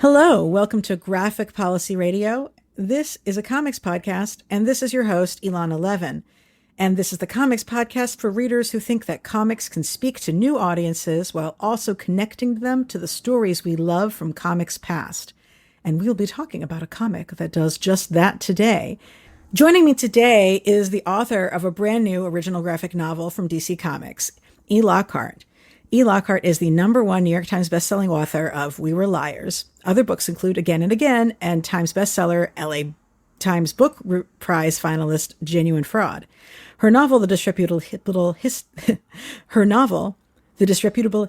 Hello, welcome to Graphic Policy Radio. This is a comics podcast, and this is your host, Ilana Levin. And this is the comics podcast for readers who think that comics can speak to new audiences while also connecting them to the stories we love from comics past. And we'll be talking about a comic that does just that today. Joining me today is the author of a brand new original graphic novel from DC Comics, E. Lockhart. E. Lockhart is the #1 New York Times bestselling author of We Were Liars. Other books include Again and Again and Times bestseller LA Times Book Prize finalist Genuine Fraud. Her novel, The Disreputable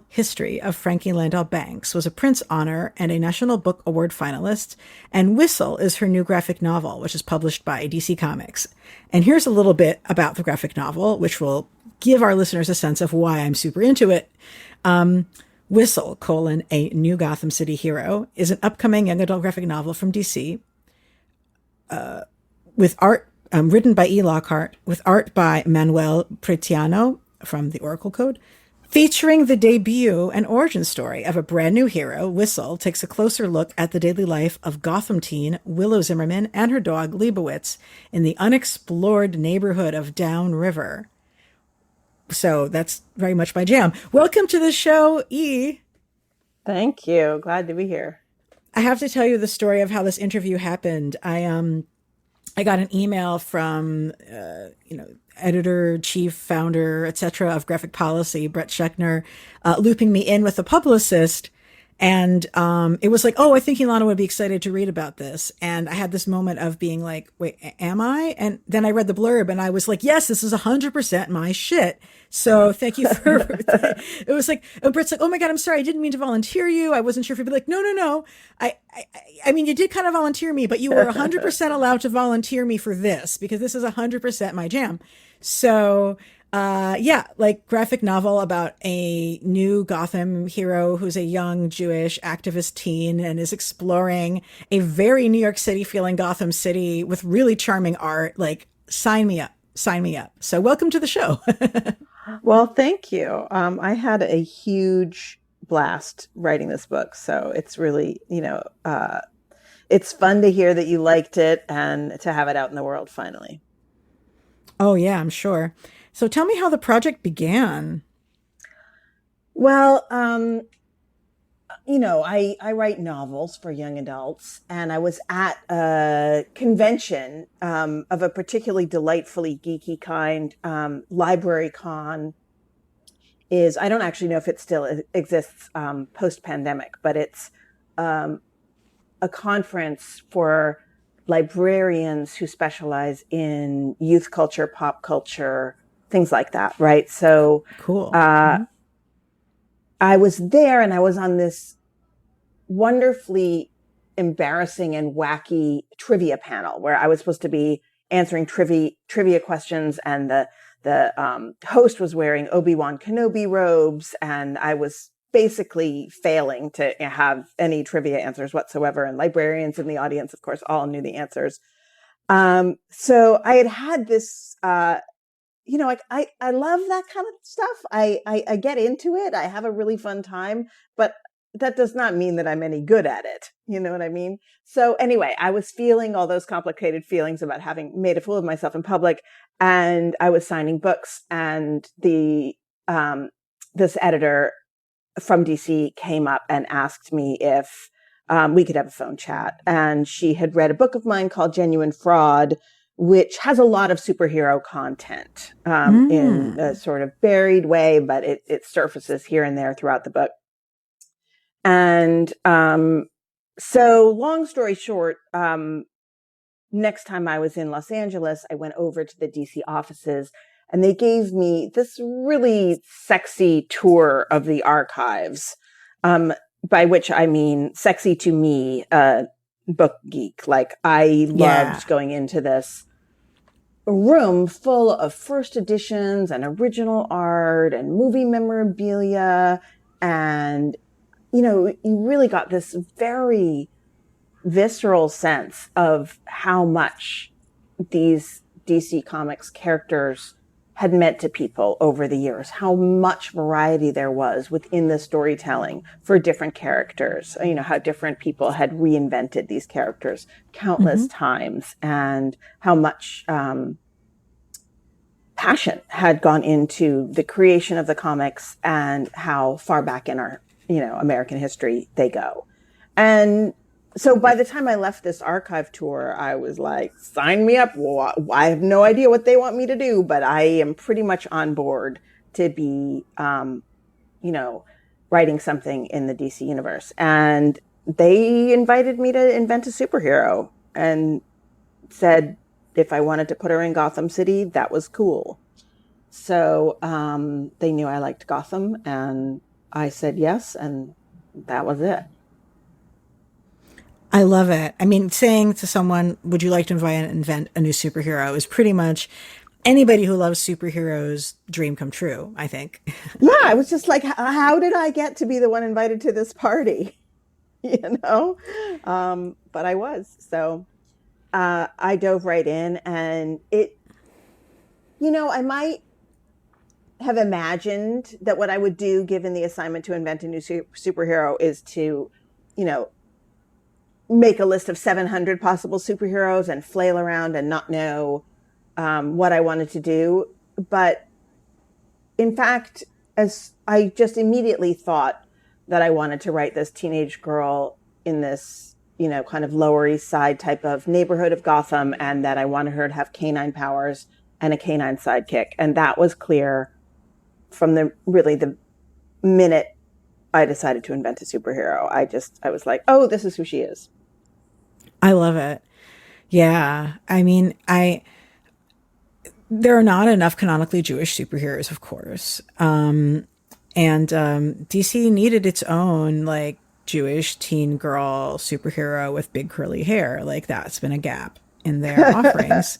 History of Frankie Landau Banks, was a Prince Honor and a National Book Award finalist, and Whistle is her new graphic novel, which is published by DC Comics. And here's a little bit about the graphic novel, which will give our listeners a sense of why I'm super into it. Whistle, A New Gotham City Hero, is an upcoming young adult graphic novel from DC with art written by E. Lockhart, with art by Manuel Preitano from the Oracle Code. Featuring the debut and origin story of a brand new hero, Whistle takes a closer look at the daily life of Gotham teen Willow Zimmerman and her dog Lebowitz in the unexplored neighborhood of Downriver. So that's very much my jam. Welcome to the show, E. Thank you. Glad to be here. I have to tell you the story of how this interview happened. I got an email from, editor, chief, founder, etc. of Graphic Policy, Brett Schechner, looping me in with a publicist. And it was like, oh, I think Ilana would be excited to read about this. And I had this moment of being like, wait, am I? And then I read the blurb and I was like, yes, this is 100% my shit. So thank you for, it was like, and Brett's like, oh my God, I'm sorry. I didn't mean to volunteer you. I wasn't sure if you'd be like, no. I mean, you did kind of volunteer me, but you were 100% allowed to volunteer me for this because this is 100% my jam. So, like graphic novel about a new Gotham hero who's a young Jewish activist teen and is exploring a very New York City feeling Gotham City with really charming art. Like, sign me up. So welcome to the show. Well, thank you. I had a huge blast writing this book. So it's really, it's fun to hear that you liked it and to have it out in the world finally. Oh, yeah, I'm sure. So tell me how the project began. Well, I write novels for young adults, and I was at a convention of a particularly delightfully geeky kind. Library Con I don't actually know if it still exists post-pandemic, but it's a conference for librarians who specialize in youth culture, pop culture, things like that, right? So cool. I was there and I was on this wonderfully embarrassing and wacky trivia panel where I was supposed to be answering trivia questions, and the host was wearing Obi-Wan Kenobi robes, and I was basically failing to have any trivia answers whatsoever. And librarians in the audience, of course, all knew the answers. So I had this, I love that kind of stuff. I get into it. I have a really fun time, but that does not mean that I'm any good at it. You know what I mean? So anyway, I was feeling all those complicated feelings about having made a fool of myself in public, and I was signing books, and this editor from DC came up and asked me if we could have a phone chat. And she had read a book of mine called Genuine Fraud, which has a lot of superhero content in a sort of buried way, but it surfaces here and there throughout the book. And so long story short, next time I was in Los Angeles, I went over to the DC offices, and they gave me this really sexy tour of the archives, by which I mean sexy to me, book geek. Like, I loved going into this room full of first editions and original art and movie memorabilia. And, you really got this very visceral sense of how much these DC Comics characters had meant to people over the years, how much variety there was within the storytelling for different characters, how different people had reinvented these characters countless times, and how much passion had gone into the creation of the comics and how far back in our, American history they go. And so by the time I left this archive tour, I was like, sign me up. Well, I have no idea what they want me to do, but I am pretty much on board to be, writing something in the DC universe. And they invited me to invent a superhero and said if I wanted to put her in Gotham City, that was cool. So they knew I liked Gotham, and I said yes, and that was it. I love it. I mean, saying to someone, would you like to invent a new superhero is pretty much anybody who loves superheroes' dream come true, I think. Yeah, I was just like, how did I get to be the one invited to this party? But I was. So I dove right in, and I might have imagined that what I would do given the assignment to invent a new superhero is to, make a list of 700 possible superheroes and flail around and not know what I wanted to do. But in fact, as I just immediately thought that I wanted to write this teenage girl in this, kind of Lower East Side type of neighborhood of Gotham, and that I wanted her to have canine powers and a canine sidekick. And that was clear from the minute I decided to invent a superhero. I was like, oh, this is who she is. I love it. Yeah. I mean, there are not enough canonically Jewish superheroes, of course. And DC needed its own like Jewish teen girl superhero with big curly hair. Like that's been a gap in their offerings.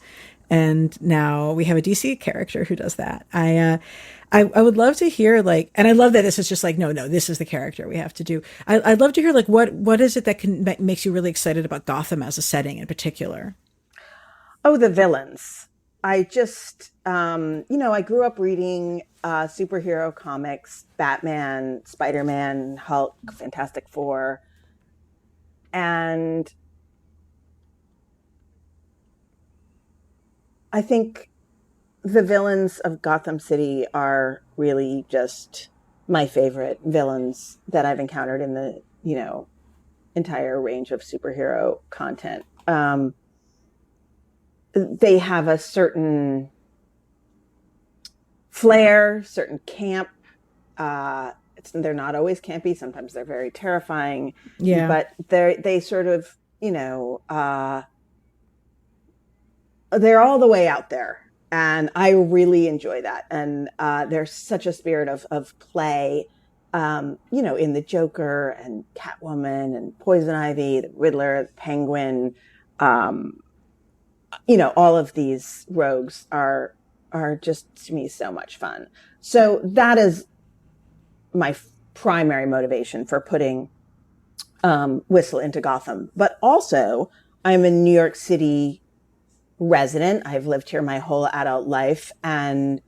And now we have a DC character who does that. I would love to hear and I love that this is just like, no, this is the character we have to do. I'd love to hear what is it that makes you really excited about Gotham as a setting in particular? Oh, the villains. I just, I grew up reading superhero comics, Batman, Spider-Man, Hulk, Fantastic Four. And I think the villains of Gotham City are really just my favorite villains that I've encountered in the, entire range of superhero content. They have a certain flair, certain camp. They're not always campy. Sometimes they're very terrifying. Yeah. But they sort of, they're all the way out there. And I really enjoy that. And there's such a spirit of play, in the Joker and Catwoman and Poison Ivy, the Riddler, the Penguin. All of these rogues are just, to me, so much fun. So that is my primary motivation for putting Whistle into Gotham. But also, I'm a New York City resident. I've lived here my whole adult life, and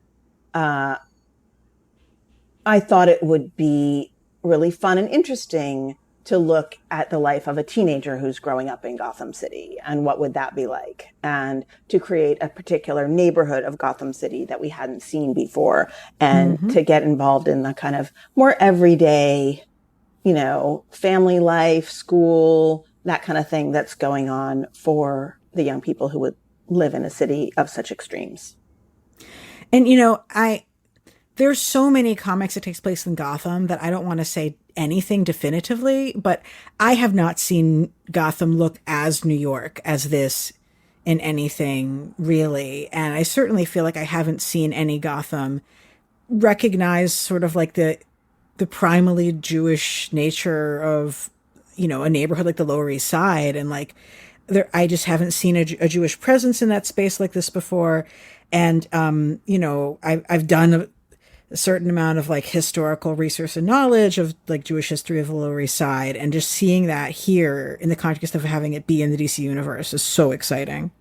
I thought it would be really fun and interesting to look at the life of a teenager who's growing up in Gotham City, and what would that be like, and to create a particular neighborhood of Gotham City that we hadn't seen before, and to get involved in the kind of more everyday, family life, school, that kind of thing that's going on for the young people who would live in a city of such extremes. And, there's so many comics that takes place in Gotham that I don't want to say anything definitively, but I have not seen Gotham look as New York as this in anything really. And I certainly feel like I haven't seen any Gotham recognize sort of like the primally Jewish nature of, a neighborhood like the Lower East Side. And I just haven't seen a Jewish presence in that space like this before. And, I've done a certain amount of historical research and knowledge of Jewish history of the Lower East Side, and just seeing that here in the context of having it be in the DC universe is so exciting.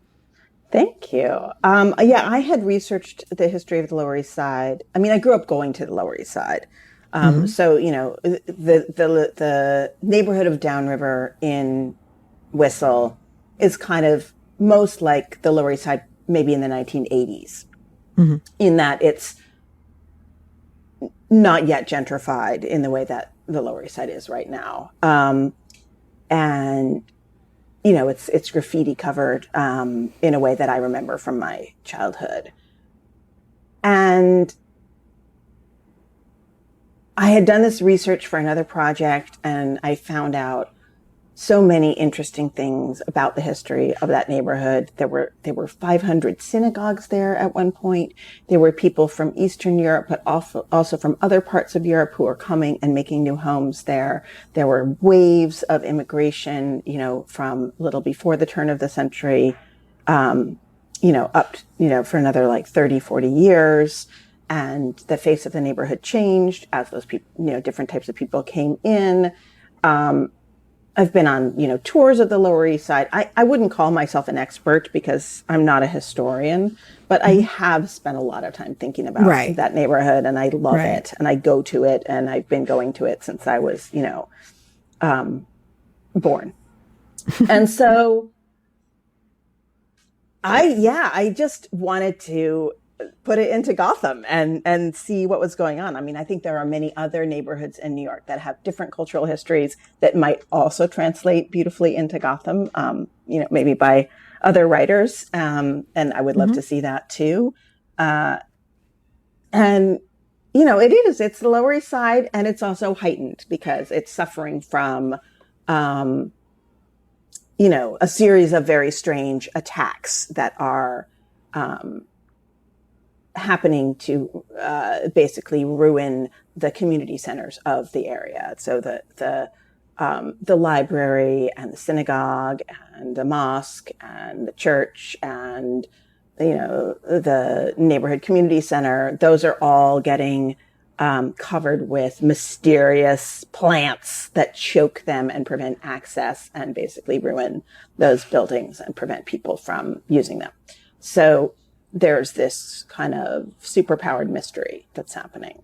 Thank you. Yeah, I had researched the history of the Lower East Side. I mean, I grew up going to the Lower East Side. Hmm. So, you know, the neighborhood of Downriver in Whistle is kind of most like the Lower East Side, maybe in the 1980s, Hmm. in that it's not yet gentrified in the way that the Lower East Side is right now. And you know, it's graffiti covered in a way that I remember from my childhood. And I had done this research for another project, and I found out so many interesting things about the history of that neighborhood. There were 500 synagogues there at one point. There were people from Eastern Europe, but also from other parts of Europe who were coming and making new homes there. There were waves of immigration, you know, from a little before the turn of the century, you know, up, you know, for another like 30, 40 years. And the face of the neighborhood changed as those people, you know, different types of people came in. I've been on, you know, tours of the Lower East Side. I wouldn't call myself an expert because I'm not a historian, but I Hmm. have spent a lot of time thinking about Right. that neighborhood, and I love Right. it. And I go to it, and I've been going to it since I was, you know, born. And so I just wanted to put it into Gotham and see what was going on. I mean, I think there are many other neighborhoods in New York that have different cultural histories that might also translate beautifully into Gotham. You know, maybe by other writers, and I would love Hmm. to see that too. Uh, and you know, it's the Lower East Side, and it's also heightened because it's suffering from um, you know, a series of very strange attacks that are um, happening to basically ruin the community centers of the area. So the library and the synagogue and the mosque and the church and, you know, the neighborhood community center, those are all getting covered with mysterious plants that choke them and prevent access and basically ruin those buildings and prevent people from using them. So there's this kind of superpowered mystery that's happening.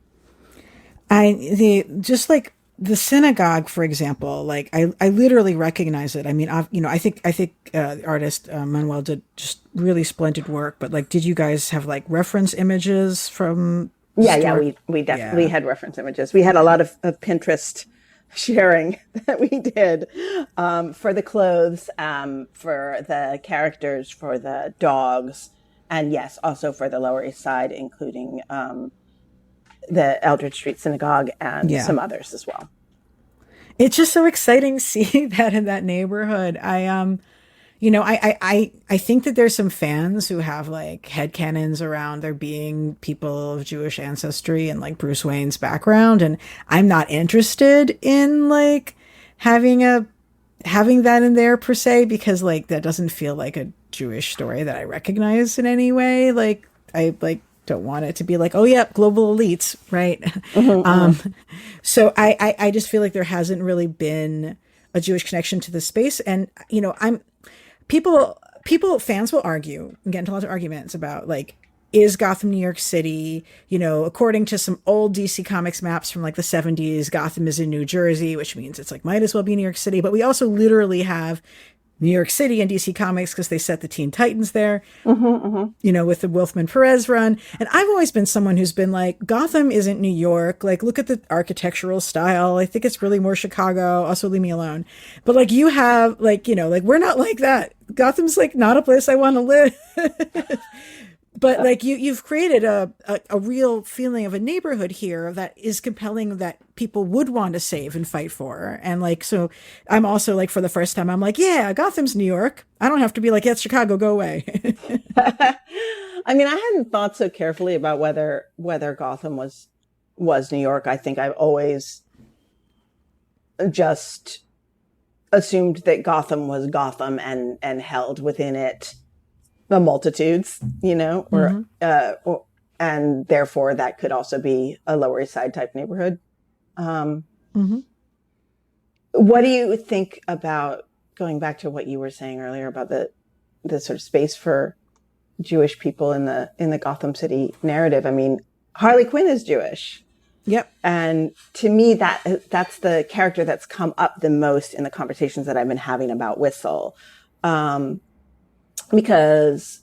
The just like the synagogue, for example, like I literally recognize it. I mean, I think the artist Manuel did just really splendid work. But like, did you guys have like reference images from Yeah, store? we definitely Yeah. had reference images. We had a lot of Pinterest sharing that we did for the clothes, for the characters, for the dogs, and yes, also for the Lower East Side, including the Eldridge Street Synagogue and Yeah. some others as well. It's just so exciting seeing that in that neighborhood. You know, I think that there's some fans who have like headcanons around there being people of Jewish ancestry and like Bruce Wayne's background, and I'm not interested in like having a having that in there per se because like that doesn't feel like a Jewish story that I recognize in any way. Like I like don't want it to be like, oh yeah, global elites, right? Mm-hmm, um mm-hmm. so I just feel like there hasn't really been a Jewish connection to the space. And you know, fans will argue and get into lots of arguments about like, is Gotham New York City? You know, according to some old DC Comics maps from like the 70s, Gotham is in New Jersey, which means it's like might as well be New York City. But we also literally have New York City in DC Comics because they set the Teen Titans there, Mm-hmm, mm-hmm. you know, with the Wolfman Perez run. And I've always been someone who's been like, Gotham isn't New York. Like, look at the architectural style. I think it's really more Chicago. Also, leave me alone. But like, you have, like, you know, like, we're not like that. Gotham's like not a place I want to live. But like you've created a real feeling of a neighborhood here that is compelling that people would want to save and fight for. And like, so I'm also like, for the first time, I'm like, yeah, Gotham's New York. I don't have to be like, yeah, it's Chicago, go away. I mean, I hadn't thought so carefully about whether Gotham was New York. I think I've always just assumed that Gotham was Gotham and held within it the multitudes, you know, Hmm. and therefore that could also be a Lower East Side type neighborhood. Um, Hmm. what do you think about going back to what you were saying earlier about the sort of space for Jewish people in the Gotham City narrative. I mean, Harley Quinn is Jewish. Yep. And to me, that's the character that's come up the most in the conversations that I've been having about Whistle. Because,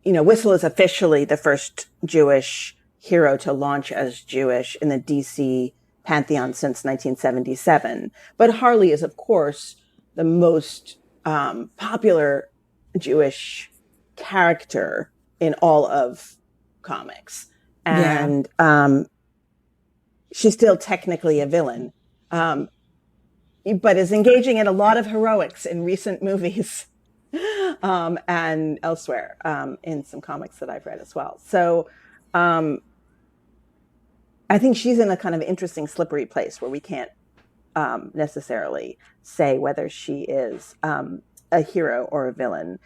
Whistle is officially the first Jewish hero to launch as Jewish in the DC pantheon since 1977. But Harley is, of course, the most popular Jewish character in all of comics. And she's still technically a villain, but is engaging in a lot of heroics in recent movies and elsewhere in some comics that I've read as well. So I think she's in a kind of interesting slippery place where we can't necessarily say whether she is a hero or a villain.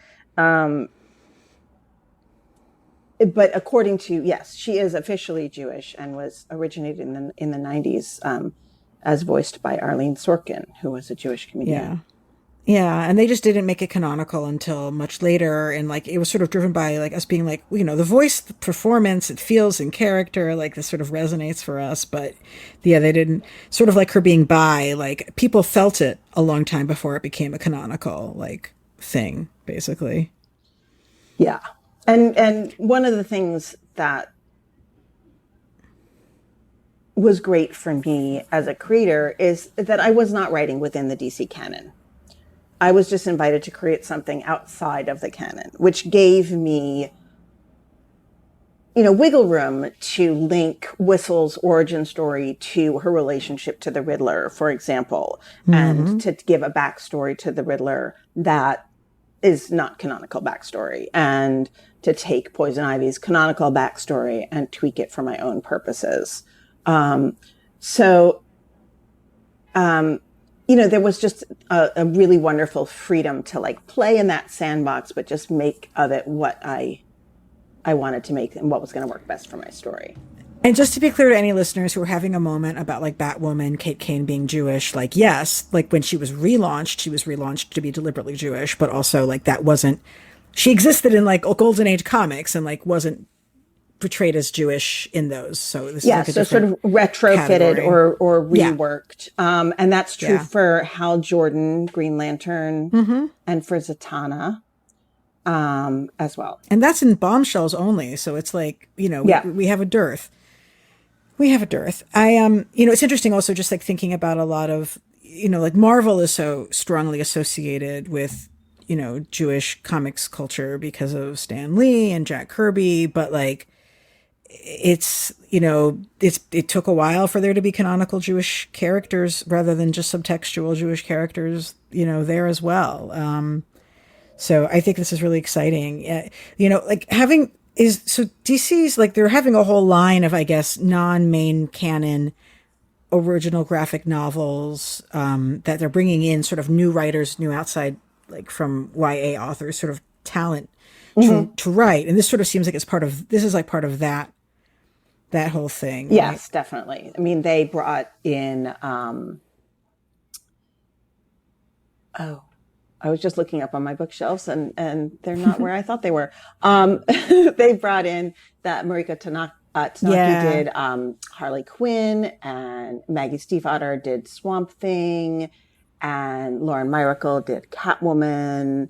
But according to, yes, she is officially Jewish and was originated in the 90s as voiced by Arlene Sorkin, who was a Jewish comedian. Yeah, and they just didn't make it canonical until much later, and like it was sort of driven by like us being like, the voice, the performance, it feels in character, like this sort of resonates for us. But yeah, they didn't, sort of like her being bi, like people felt it a long time before it became a canonical like thing, basically. Yeah. And one of the things that was great for me as a creator is that I was not writing within the DC canon. I was just invited to create something outside of the canon, which gave me, wiggle room to link Whistle's origin story to her relationship to the Riddler, for example, and to give a backstory to the Riddler that is not canonical backstory, and to take Poison Ivy's canonical backstory and tweak it for my own purposes. There was just a really wonderful freedom to like play in that sandbox, but just make of it what I wanted to make and what was going to work best for my story. And just to be clear to any listeners who are having a moment about like Batwoman, Kate Kane being Jewish, like, yes, like when she was relaunched to be deliberately Jewish, but also like that wasn't, she existed in like Golden Age comics and like wasn't portrayed as Jewish in those. So this is like a so sort of retrofitted category. or reworked. And that's true for Hal Jordan, Green Lantern, and for Zatanna as well. And that's in Bombshells only. So it's like, we have a dearth. We have a dearth. It's interesting also just like thinking about a lot of, like Marvel is so strongly associated with, Jewish comics culture because of Stan Lee and Jack Kirby, but like it took a while for there to be canonical Jewish characters rather than just subtextual Jewish characters, there as well. So I think this is really exciting. DC's like they're having a whole line of, I guess, non-main canon original graphic novels that they're bringing in sort of new writers, new outside, like from YA authors, sort of talent to write. And this sort of seems like this is part of that whole thing. Yes, right? Definitely. I mean, they brought in, I was just looking up on my bookshelves and they're not where I thought they were. They brought in that Mariko Tanaka did Harley Quinn, and Maggie Stiefvater did Swamp Thing, and Lauren Myracle did Catwoman,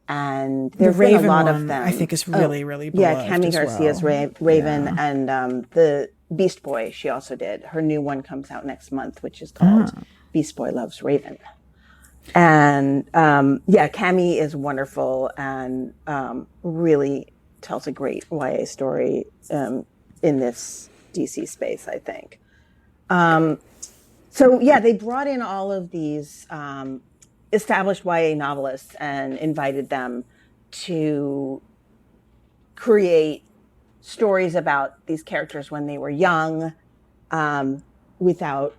and there's been a lot of them. I think is really beloved. Yeah, Cami Garcia's Raven, and the Beast Boy she also did. Her new one comes out next month, which is called Beast Boy Loves Raven. And Cami is wonderful and really tells a great YA story in this DC space, I think. They brought in all of these established YA novelists and invited them to create stories about these characters when they were young, without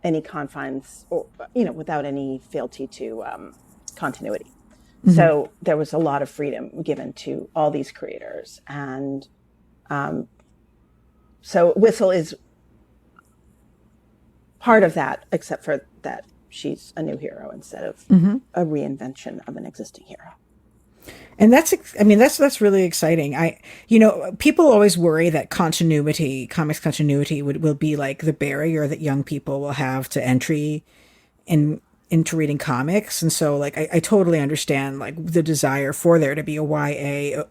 any confines or, without any fealty to continuity. So there was a lot of freedom given to all these creators. And so Whistle is part of that, except for that she's a new hero instead of a reinvention of an existing hero. And that's really exciting. People always worry that comics continuity will be like the barrier that young people will have to entry in into reading comics. And so like I totally understand like the desire for there to be a YA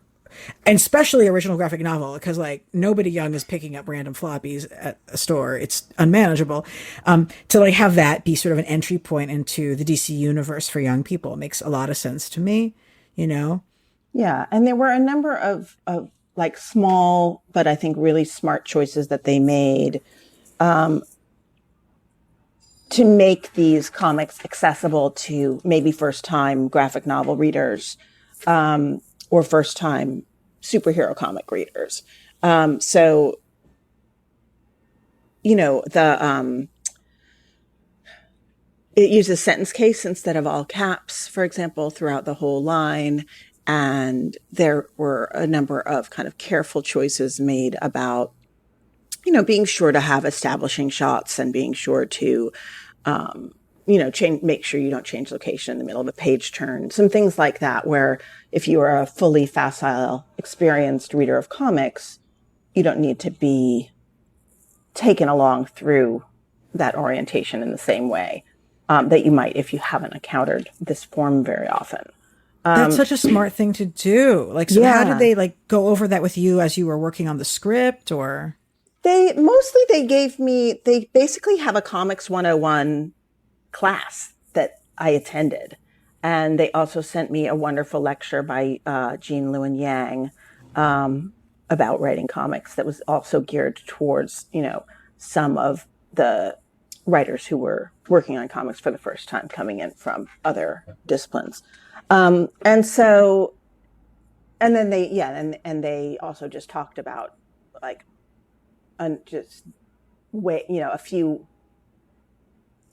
and especially original graphic novel because like nobody young is picking up random floppies at a store. It's unmanageable. To like have that be sort of an entry point into the DC universe for young people makes a lot of sense to me, you know? Yeah. And there were a number of like small, but I think really smart choices that they made to make these comics accessible to maybe first time graphic novel readers or first time superhero comic readers. So, you know, it uses sentence case instead of all caps, for example, throughout the whole line. And there were a number of kind of careful choices made about, you know, being sure to have establishing shots and being sure to, make sure you don't change location in the middle of a page turn. Some things like that, where if you are a fully facile, experienced reader of comics, you don't need to be taken along through that orientation in the same way that you might if you haven't encountered this form very often. That's such a smart thing to do. Like, so how did Yeah. they like go over that with you as you were working on the script or? They basically have a comics 101 class that I attended. And they also sent me a wonderful lecture by Jean Lewin Yang about writing comics that was also geared towards, you know, some of the writers who were working on comics for the first time coming in from other disciplines. And so, and then and they also just talked about like, a few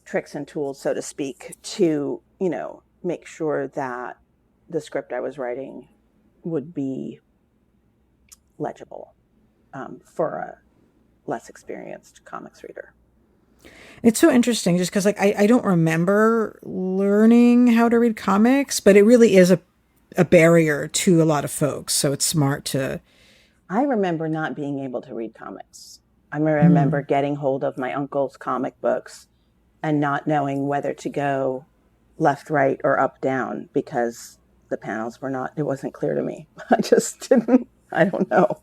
tricks and tools, so to speak, to, you know, make sure that the script I was writing would be legible for a less experienced comics reader. It's so interesting just because like I don't remember learning how to read comics, but it really is a barrier to a lot of folks. So it's smart to. I remember not being able to read comics. I remember getting hold of my uncle's comic books and not knowing whether to go left, right, or up, down because the panels were not, it wasn't clear to me. I just didn't, I don't know.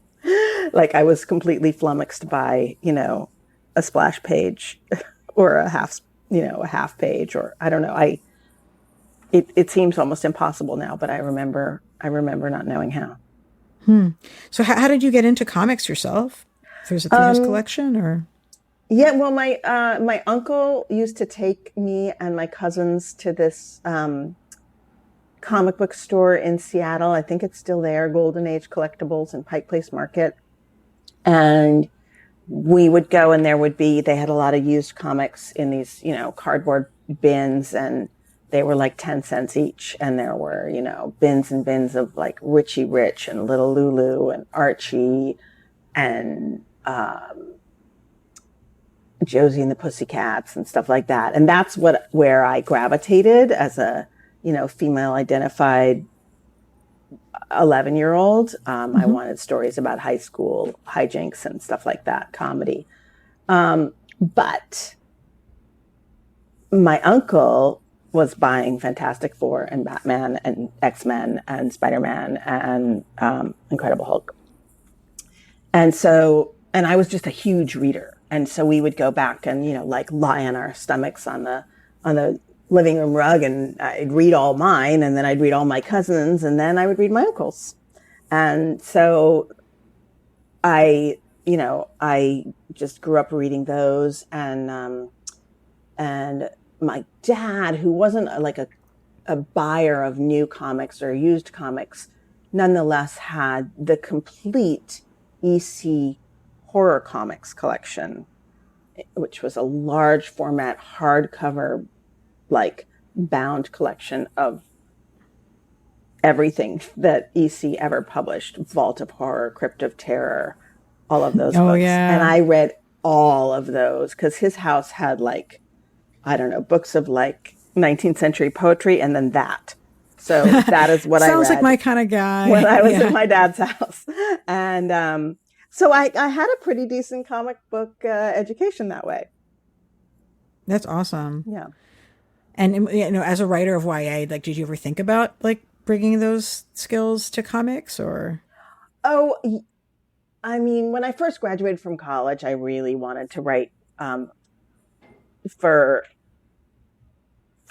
Like I was completely flummoxed by, you know, a splash page or a half page, or I don't know. It seems almost impossible now, but I remember not knowing how. So how did you get into comics yourself? Was it through his collection or? Yeah, well, my uncle used to take me and my cousins to this comic book store in Seattle. I think it's still there, Golden Age Collectibles in Pike Place Market. And we would go and they had a lot of used comics in these, you know, cardboard bins, and they were like 10 cents each. And there were, you know, bins and bins of like Richie Rich and Little Lulu and Archie and Josie and the Pussycats and stuff like that. And that's where I gravitated as a, you know, female identified 11-year-old. I wanted stories about high school hijinks and stuff like that, comedy. But my uncle was buying Fantastic Four and Batman and X-Men and Spider-Man and Incredible Hulk. And so, and I was just a huge reader. And so we would go back and, you know, like lie on our stomachs on the living room rug, and I'd read all mine, and then I'd read all my cousins, and then I would read my uncle's. And so I just grew up reading those, and my dad, who wasn't like a buyer of new comics or used comics, nonetheless had the complete EC horror comics collection, which was a large format hardcover, like bound collection of everything that EC ever published. Vault of Horror, Crypt of Terror, all of those books. Yeah. And I read all of those because his house had like, I don't know, books of like 19th century poetry and then that. So that is what I Sounds read like my kind of guy. when I was Yeah. at my dad's house. And so I had a pretty decent comic book education that way. That's awesome. Yeah. And as a writer of YA, like, did you ever think about like bringing those skills to comics or? Oh, I mean, when I first graduated from college, I really wanted to write for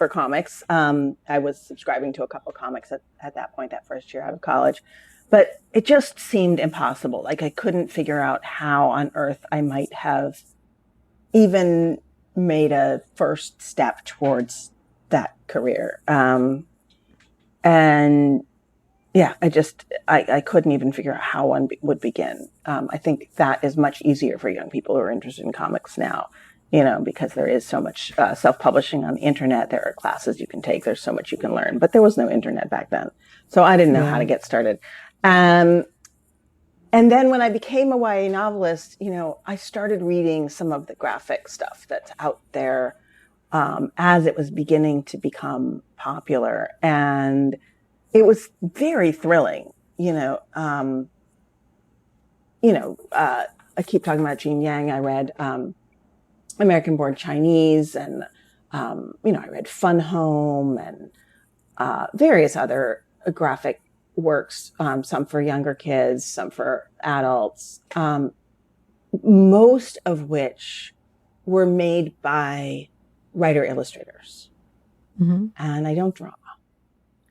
comics. I was subscribing to a couple comics at that point, that first year out of college, but it just seemed impossible. Like I couldn't figure out how on earth I might have even made a first step towards that career. And yeah, I couldn't even figure out how one would begin. I think that is much easier for young people who are interested in comics now, because there is so much self-publishing on the internet. There are classes you can take. There's so much you can learn, but there was no internet back then. So I didn't know how to get started. And then when I became a YA novelist, I started reading some of the graphic stuff that's out there as it was beginning to become popular. And it was very thrilling, I keep talking about Jean Yang. I read American Born Chinese, and I read Fun Home and various other graphic works, some for younger kids, some for adults, most of which were made by writer illustrators. Mm-hmm. And I don't draw.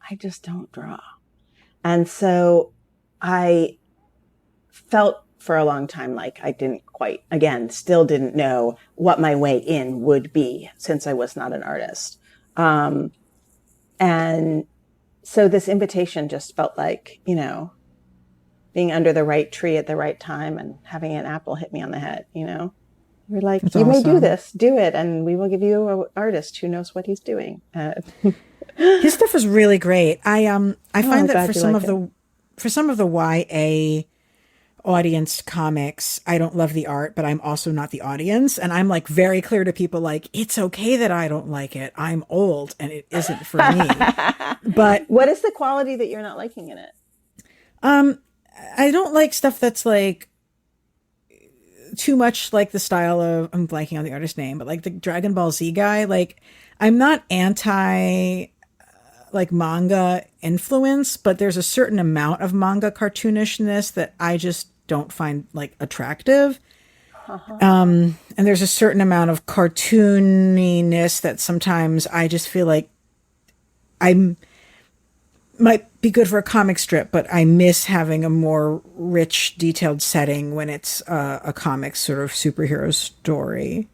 I just don't draw. And so I felt for a long time like I still didn't know what my way in would be since I was not an artist. And so this invitation just felt like, being under the right tree at the right time and having an apple hit me on the head, You're like, That's you may do awesome. this, do it, and we will give you an artist who knows what he's doing. His stuff is really great. I find that for some of the YA audience comics, I don't love the art, but I'm also not the audience. And I'm like very clear to people like, it's okay that I don't like it. I'm old and it isn't for me. But what is the quality that you're not liking in it? I don't like stuff that's like too much like the style of, I'm blanking on the artist's name, but like the Dragon Ball Z guy. Like I'm not anti like manga influence, but there's a certain amount of manga cartoonishness that I just don't find like attractive. And there's a certain amount of cartooniness that sometimes I just feel like might be good for a comic strip, but I miss having a more rich, detailed setting when it's a comic sort of superhero story.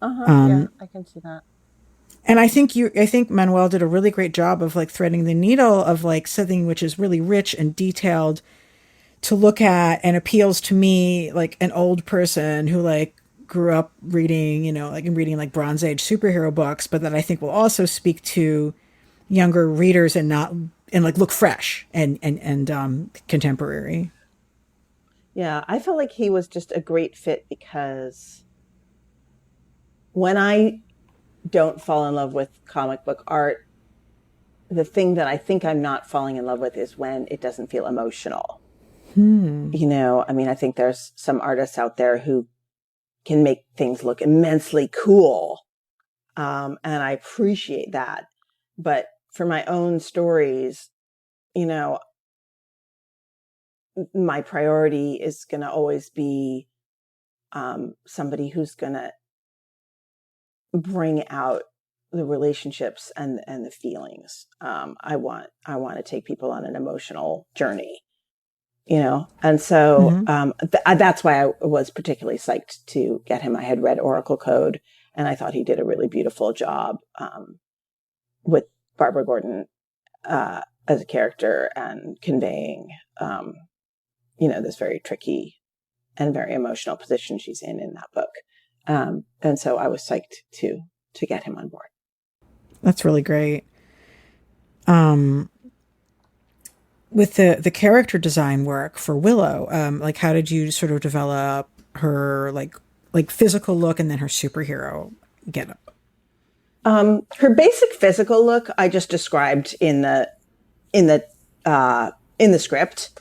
Yeah, I can see that. And I think Manuel did a really great job of like threading the needle of like something which is really rich and detailed to look at and appeals to me like an old person who like grew up reading, reading like Bronze Age superhero books, but that I think will also speak to younger readers and like look fresh and contemporary. Yeah, I felt like he was just a great fit because when I don't fall in love with comic book art, the thing that I think I'm not falling in love with is when it doesn't feel emotional. I mean, I think there's some artists out there who can make things look immensely cool. And I appreciate that. But for my own stories, my priority is going to always be somebody who's going to bring out the relationships and the feelings. I want to take people on an emotional journey, and so that's why I was particularly psyched to get him. I had read Oracle Code, and I thought he did a really beautiful job with Barbara Gordon as a character and conveying, this very tricky and very emotional position she's in that book. And so I was psyched to get him on board. That's really great. With the character design work for Willow, like how did you sort of develop her like physical look and then her superhero getup? Her basic physical look I just described in the script,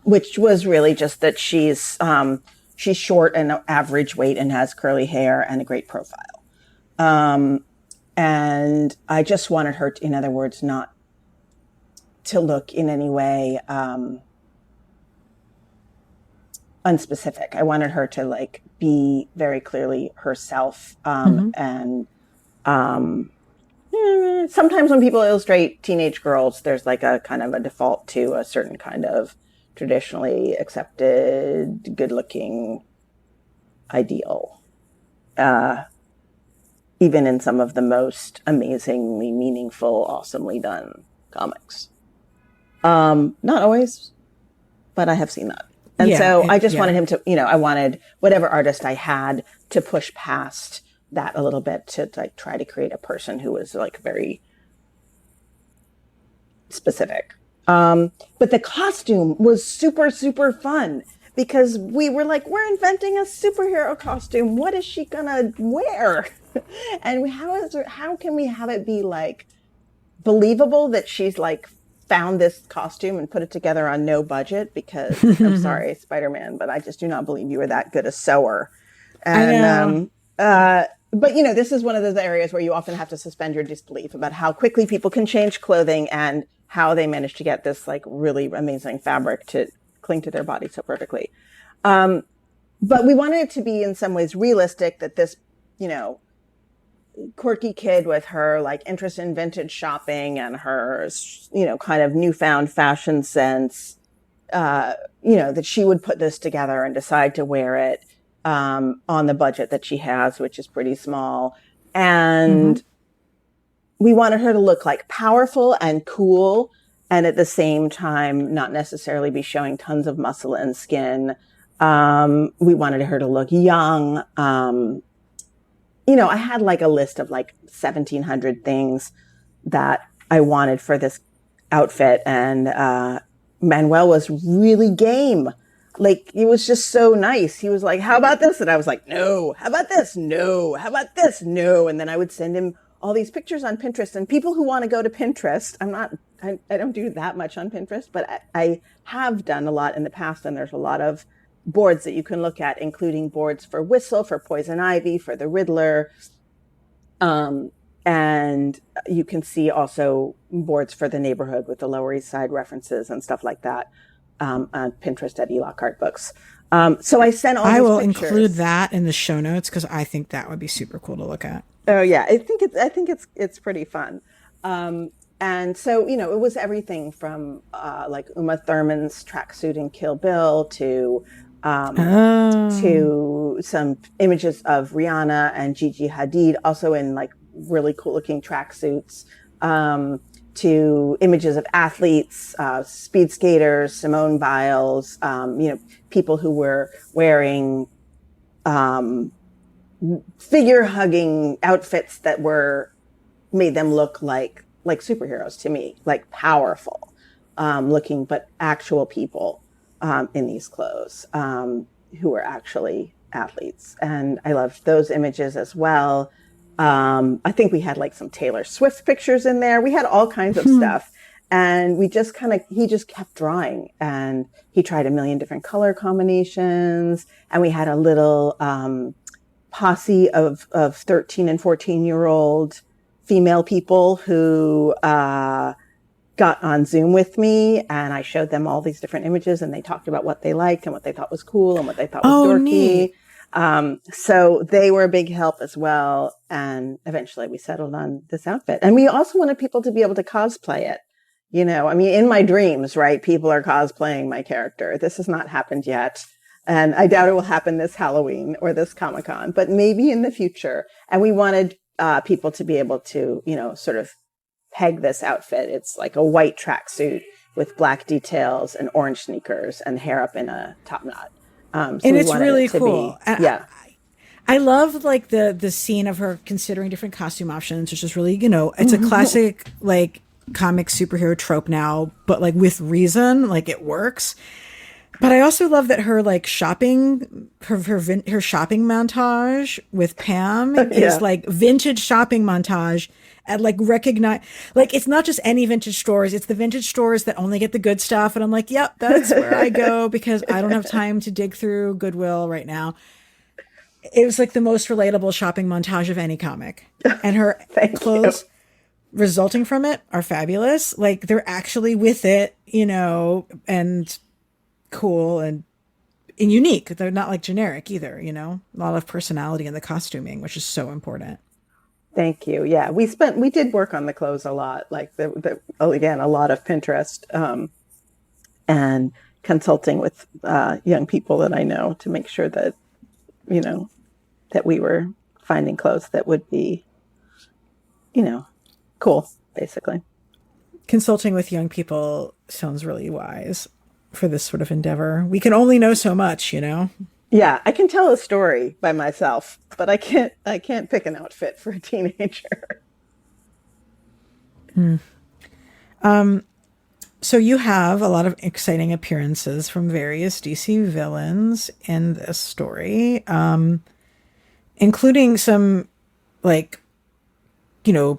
which was really just that she's short and average weight and has curly hair and a great profile. And I just wanted her to, in other words, not to look in any way unspecific. I wanted her to like be very clearly herself. And sometimes when people illustrate teenage girls, there's like a kind of a default to a certain kind of traditionally accepted, good-looking ideal. Even in some of the most amazingly meaningful, awesomely done comics. Not always, but I have seen that. And so I just wanted him to, I wanted whatever artist I had to push past that a little bit to like try to create a person who was like very specific. But the costume was super, super fun because we were like, we're inventing a superhero costume. What is she gonna wear? And how can we have it be like believable that she's like found this costume and put it together on no budget? Because I'm sorry, Spider-Man, but I just do not believe you were that good a sewer. And but this is one of those areas where you often have to suspend your disbelief about how quickly people can change clothing and how they manage to get this like really amazing fabric to cling to their body so perfectly. But we wanted it to be in some ways realistic, that this, quirky kid with her like interest in vintage shopping and her, kind of newfound fashion sense, that she would put this together and decide to wear it on the budget that she has, which is pretty small. And we wanted her to look like powerful and cool, and at the same time, not necessarily be showing tons of muscle and skin. We wanted her to look young. I had like a list of like 1,700 things that I wanted for this outfit. And Manuel was really game. Like, it was just so nice. He was like, how about this? And I was like, no. How about this? No. How about this? No. And then I would send him all these pictures on Pinterest. And people who want to go to Pinterest, I don't do that much on Pinterest, but I have done a lot in the past. And there's a lot of boards that you can look at, including boards for Whistle, for Poison Ivy, for the Riddler. And you can see also boards for the neighborhood with the Lower East Side references and stuff like that on Pinterest at Lockhart Books. So I sent all these I will pictures. include that in the show notes because I think that would be super cool to look at. Oh yeah, I think it's pretty fun. And so, it was everything from like Uma Thurman's tracksuit in Kill Bill to some images of Rihanna and Gigi Hadid, also in like really cool looking tracksuits, to images of athletes, speed skaters, Simone Biles, people who were wearing figure hugging outfits that made them look like superheroes to me, like powerful looking, but actual people in these clothes who were actually athletes. And I loved those images as well. I think we had like some Taylor Swift pictures in there. We had all kinds of stuff. And he just kept drawing, and he tried a million different color combinations. And we had a little posse of 13 and 14-year-old female people who got on Zoom with me, and I showed them all these different images, and they talked about what they liked and what they thought was cool and what they thought was dorky. Neat. So they were a big help as well. And eventually we settled on this outfit. And we also wanted people to be able to cosplay it. In my dreams, right? People are cosplaying my character. This has not happened yet. And I doubt it will happen this Halloween or this Comic-Con, but maybe in the future. And we wanted people to be able to, sort of peg this outfit. It's like a white tracksuit with black details and orange sneakers and hair up in a top knot. And it's really cool. Yeah. I love like the scene of her considering different costume options, which is really, it's a classic like comic superhero trope now, but like with reason, like it works. But I also love that her like shopping, her shopping montage with Pam is Yeah. like vintage shopping montage, and like recognize, like it's not just any vintage stores, it's the vintage stores that only get the good stuff. And I'm like, yep, that's where I go because I don't have time to dig through Goodwill right now. It was like the most relatable shopping montage of any comic, and her Thank you. clothes resulting from it are fabulous. Like they're actually with it, and cool and unique. They're not like generic either, A lot of personality in the costuming, which is so important. Thank you. Yeah, we did work on the clothes a lot, like again, a lot of Pinterest, and consulting with young people that I know to make sure that, you know, that we were finding clothes that would be, you know, cool, basically. Consulting with young people sounds really wise for this sort of endeavor. We can only know so much. Yeah, I can tell a story by myself, but I can't pick an outfit for a teenager. So you have a lot of exciting appearances from various DC villains in this story, including some like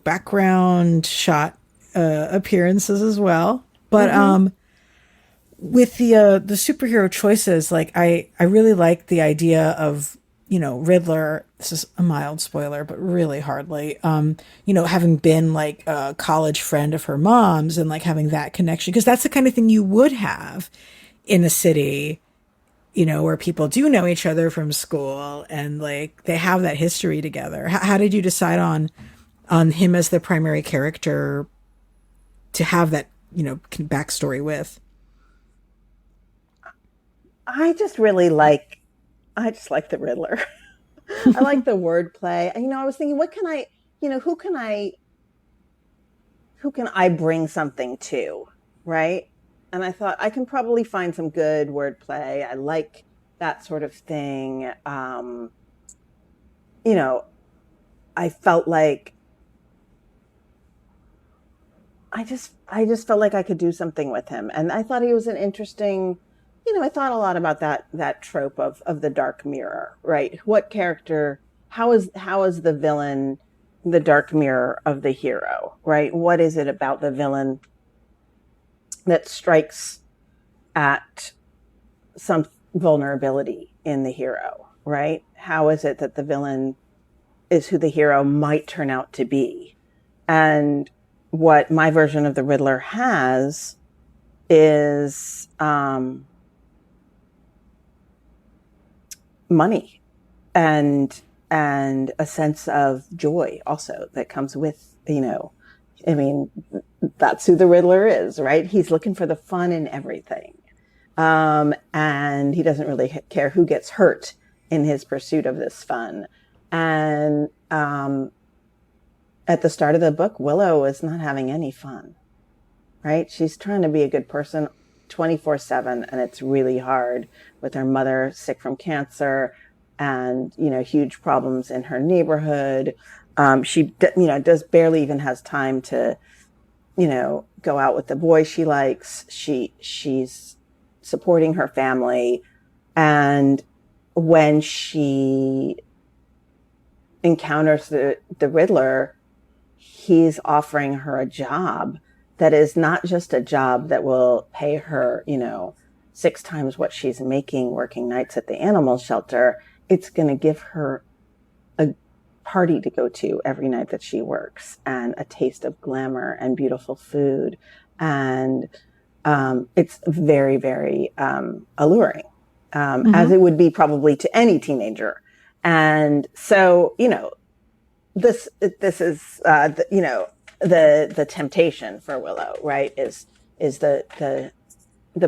background shot appearances as well. But with the superhero choices, like I really like the idea of Riddler. This is a mild spoiler, but really hardly. Having been like a college friend of her mom's and like having that connection, because that's the kind of thing you would have in a city, where people do know each other from school and like they have that history together. How did you decide on him as the primary character to have that backstory with? I just like the Riddler. I like the wordplay. I was thinking, what can I, who can I bring something to, right? And I thought I can probably find some good wordplay. I like that sort of thing. You know, I felt like I just felt like I could do something with him, and I thought he was an interesting. I thought a lot about that trope of the dark mirror, right? What character? How is the villain the dark mirror of the hero, right? What is it about the villain that strikes at some vulnerability in the hero, right? How is it that the villain is who the hero might turn out to be? And what my version of the Riddler has is money and a sense of joy also that comes with, I mean, that's who the Riddler is, right? He's looking for the fun in everything. And he doesn't really care who gets hurt in his pursuit of this fun. And at the start of the book, Willow is not having any fun, right? She's trying to be a good person 24/7, and it's really hard with her mother sick from cancer and, huge problems in her neighborhood. She, does barely even has time to, go out with the boy she likes. She's supporting her family. And when she encounters the Riddler, he's offering her a job that is not just a job that will pay her, 6 times what she's making working nights at the animal shelter. It's going to give her a party to go to every night that she works and a taste of glamour and beautiful food. And it's very, very alluring, as it would be probably to any teenager. And so, this is, the temptation for Willow, right? Is the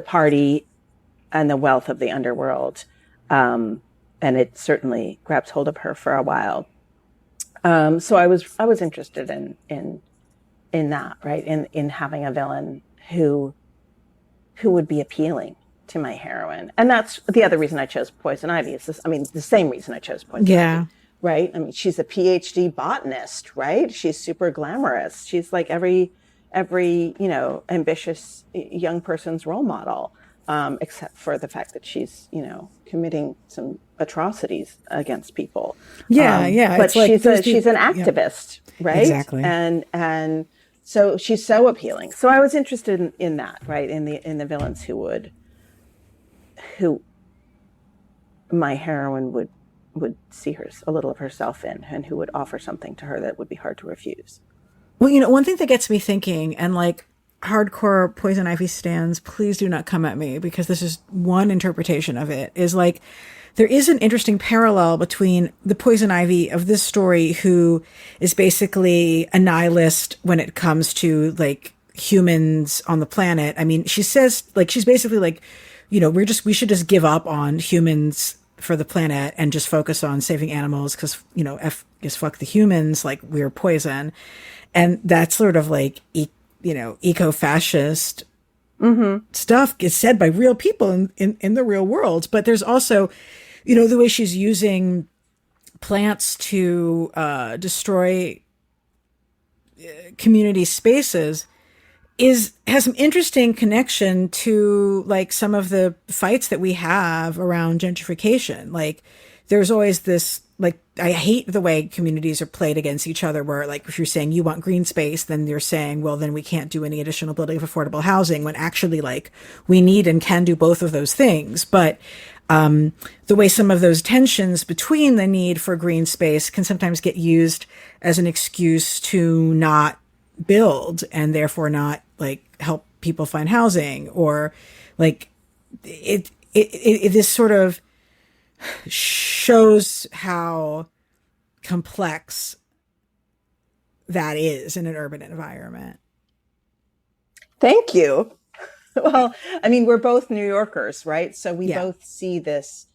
party and the wealth of the underworld. And it certainly grabs hold of her for a while. So I was interested in that, right? In having a villain who would be appealing to my heroine. And that's the other reason I chose Poison Ivy. The same reason I chose Poison Ivy, right? I mean, she's a PhD botanist, right? She's super glamorous. She's like every ambitious young person's role model. except for the fact that she's, committing some atrocities against people. Yeah, yeah. But It's like she's an activist, right? exactly. And so she's so appealing. So I was interested in that, right? In the villains who my heroine would see a little of herself in, and who would offer something to her that would be hard to refuse. Well, one thing that gets me thinking, and like hardcore Poison Ivy stans, please do not come at me because this is one interpretation of it, is like there is an interesting parallel between the Poison Ivy of this story, who is basically a nihilist when it comes to like humans on the planet. I mean, she says like, she's basically like, we should just give up on humans for the planet and just focus on saving animals because, fuck the humans, like we're poison. And that's sort of like, eco-fascist stuff gets said by real people in the real world. But there's also, the way she's using plants to destroy community spaces has some interesting connection to like some of the fights that we have around gentrification. Like there's always this, like, I hate the way communities are played against each other, where like if you're saying you want green space, then you're saying, well, then we can't do any additional building of affordable housing, when actually like we need and can do both of those things. But the way some of those tensions between the need for green space can sometimes get used as an excuse to not build and therefore not like help people find housing, or like it this sort of shows how complex that is in an urban environment. Thank you. Well, I mean, we're both New Yorkers, right? So we both see these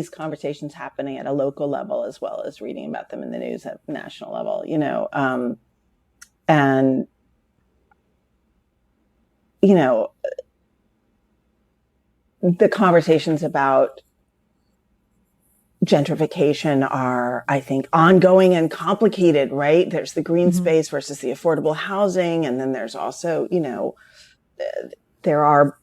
conversations happening at a local level as well as reading about them in the news at national level, and, the conversations about gentrification are, I think, ongoing and complicated, right? There's the green space versus the affordable housing. And then there's also, there are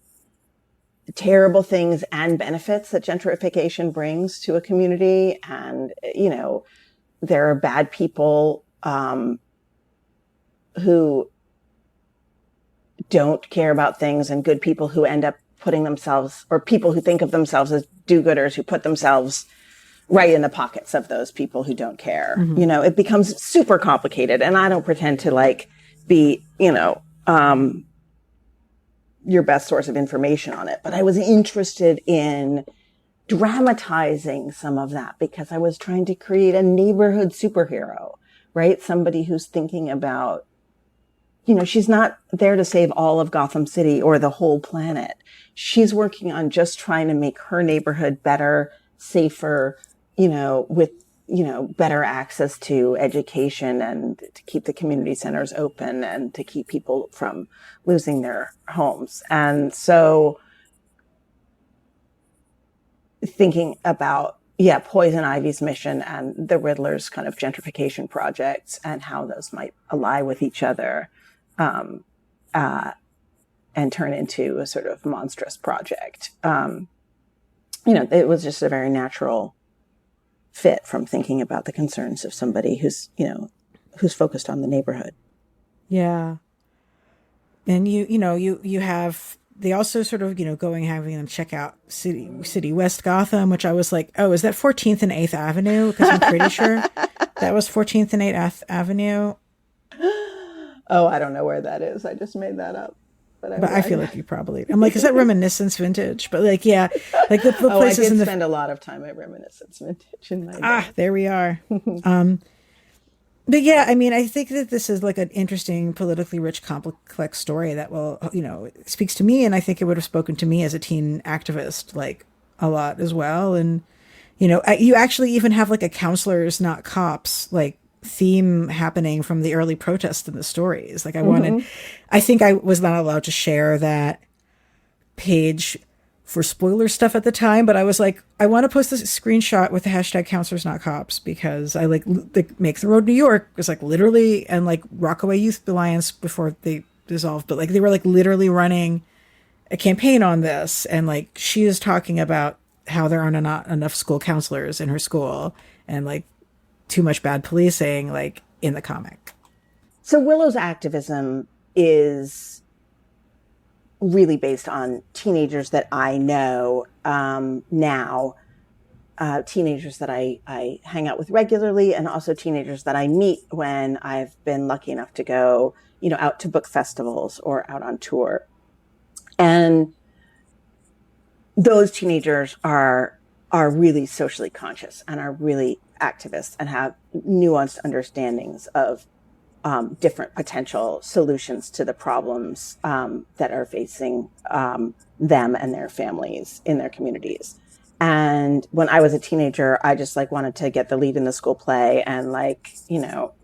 terrible things and benefits that gentrification brings to a community. And, there are bad people who don't care about things, and good people who end up putting themselves, or people who think of themselves as do-gooders, who put themselves right in the pockets of those people who don't care. It becomes super complicated, and I don't pretend to like be, your best source of information on it. But I was interested in dramatizing some of that because I was trying to create a neighborhood superhero, right? Somebody who's thinking about, she's not there to save all of Gotham City or the whole planet. She's working on just trying to make her neighborhood better, safer, with, better access to education, and to keep the community centers open, and to keep people from losing their homes. And so thinking about, Poison Ivy's mission and the Riddler's kind of gentrification projects and how those might ally with each other, and turn into a sort of monstrous project. It was just a very natural fit from thinking about the concerns of somebody who's focused on the neighborhood. Yeah. And you have, they also sort of, having them check out City West Gotham, which I was like, oh, is that 14th and 8th Avenue? Because I'm pretty sure that was 14th and 8th Avenue. Oh, I don't know where that is. I just made that up. But I feel like you probably, I'm like, is that Reminiscence Vintage? But like, yeah, like the places I did spend a lot of time at Reminiscence Vintage in my day. There we are. But yeah, I mean, I think that this is like an interesting, politically rich, complex story that will, speaks to me. And I think it would have spoken to me as a teen activist, like a lot as well. And, you actually even have like a counselors, not cops, like theme happening from the early protests in the stories. Like I think I was not allowed to share that page for spoiler stuff at the time, but I was like, I want to post this screenshot with the hashtag counselors not cops, because I like Make the Road New York was like literally, and like Rockaway Youth Alliance before they dissolved, but like they were like literally running a campaign on this, and like she is talking about how there aren't not enough school counselors in her school, and like too much bad policing, like in the comic. So Willow's activism is really based on teenagers that I know now, teenagers that I hang out with regularly, and also teenagers that I meet when I've been lucky enough to go, out to book festivals or out on tour. And those teenagers are really socially conscious and are really activists and have nuanced understandings of different potential solutions to the problems that are facing them and their families in their communities. And when I was a teenager, I just like wanted to get the lead in the school play and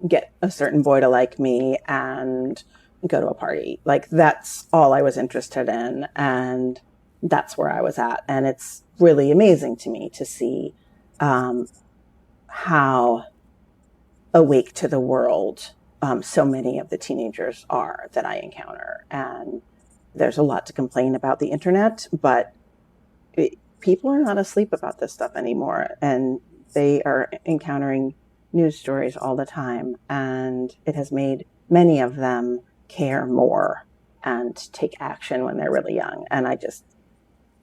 get a certain boy to like me and go to a party. Like that's all I was interested in. And that's where I was at. And it's really amazing to me to see how awake to the world so many of the teenagers are that I encounter. And there's a lot to complain about the internet, but people are not asleep about this stuff anymore. And they are encountering news stories all the time. And it has made many of them care more and take action when they're really young. And I just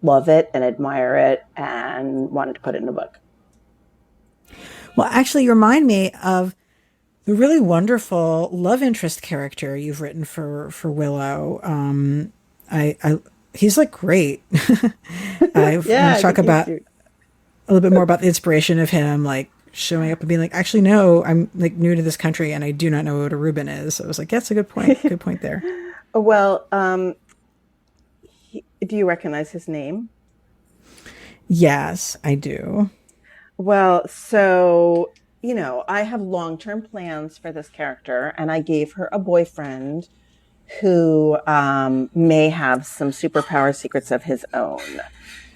love it and admire it and wanted to put it in a book. Well, actually, you remind me of the really wonderful love interest character you've written for Willow. He's like great. I want to talk about a little bit more about the inspiration of him, like showing up and being like, actually, no, I'm like new to this country and I do not know what a Reuben is. So I was like, that's a good point. Good point there. Well, do you recognize his name? Yes, I do. Well, so, I have long-term plans for this character, and I gave her a boyfriend who may have some superpower secrets of his own.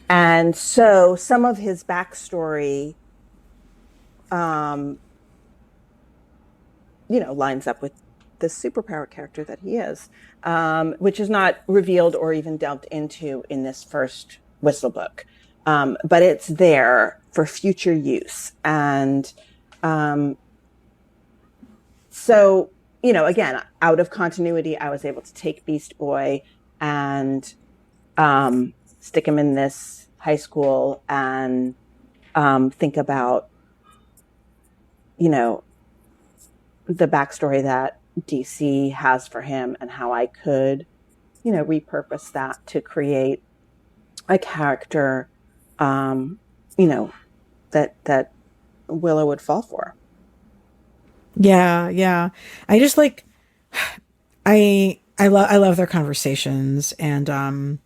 And so some of his backstory, lines up with the superpower character that he is, which is not revealed or even delved into in this first Whistle book. But it's there for future use. And so, again, out of continuity, I was able to take Beast Boy and stick him in this high school and think about, the backstory that DC has for him and how I could, repurpose that to create a character, that Willow would fall for. Yeah. I just like, I love their conversations, and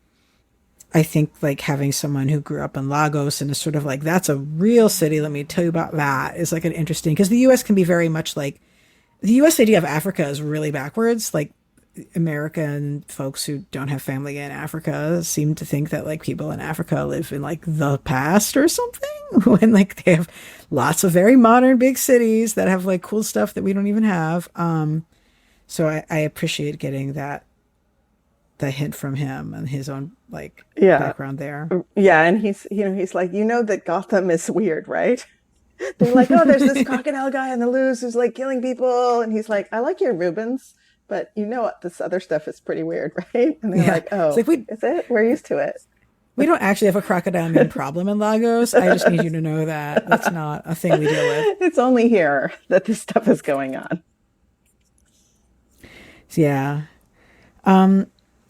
I think like having someone who grew up in Lagos and is sort of like, that's a real city, let me tell you about that, is like an interesting, because the US can be very much like, the US idea of Africa is really backwards. Like American folks who don't have family in Africa seem to think that like people in Africa live in like the past or something, when like they have lots of very modern big cities that have like cool stuff that we don't even have. So I appreciate getting the hint from him and his own like background there. Yeah. And he's like, that Gotham is weird, right? They're like, oh, there's this crocodile guy in the loose who's like killing people. And he's like, I like your Reubens, but what? This other stuff is pretty weird, right? And they're like, oh, is it? We're used to it. We don't actually have a crocodile man problem in Lagos. I just need you to know that. That's not a thing we deal with. It's only here that this stuff is going on. Yeah.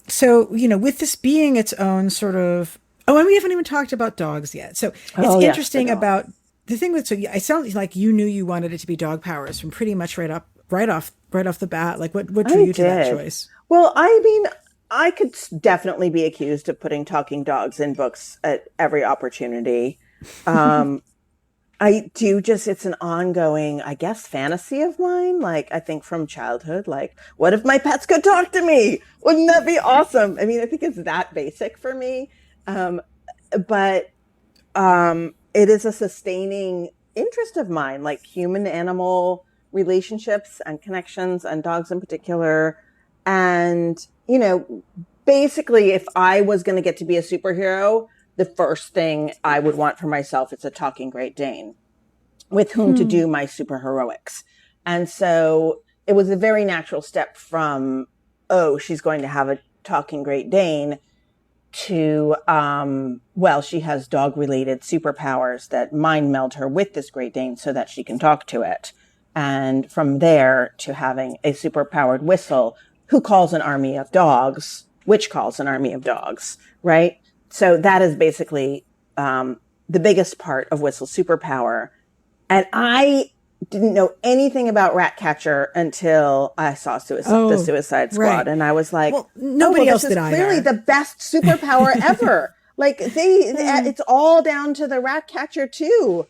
So, with this being its own sort of, and we haven't even talked about dogs yet. So it's interesting about the thing with, I sound like you knew you wanted it to be dog powers from pretty much right off the bat. Like what drew you to that choice? Well, I mean, I could definitely be accused of putting talking dogs in books at every opportunity. I do it's an ongoing, I guess, fantasy of mine. Like, I think from childhood, like, what if my pets could talk to me? Wouldn't that be awesome? I mean, I think it's that basic for me. But it is a sustaining interest of mine, like human-animal relationships and connections, and dogs in particular. And, basically, if I was going to get to be a superhero, the first thing I would want for myself is a talking Great Dane with whom to do my superheroics. And so it was a very natural step from, oh, she's going to have a talking Great Dane to, well, she has dog related superpowers that mind meld her with this Great Dane so that she can talk to it. And from there to having a superpowered whistle who calls an army of dogs, which calls an army of dogs, right? So that is basically the biggest part of Whistle's superpower. And I didn't know anything about Ratcatcher until I saw the Suicide Squad. Right. And I was like, well, nobody else this is did clearly either. the best superpower ever. Like it's all down to the Ratcatcher too,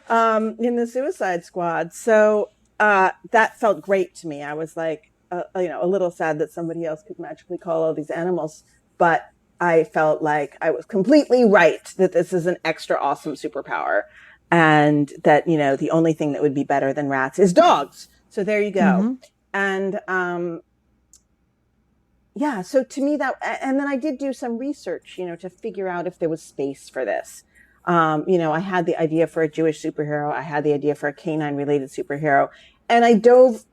in the Suicide Squad. So, that felt great to me. I was like, a little sad that somebody else could magically call all these animals, but I felt like I was completely right that this is an extra awesome superpower. And that, the only thing that would be better than rats is dogs. So there you go. And, yeah, so to me and then I did do some research, to figure out if there was space for this. I had the idea for a Jewish superhero. I had the idea for a canine related superhero. And I dove,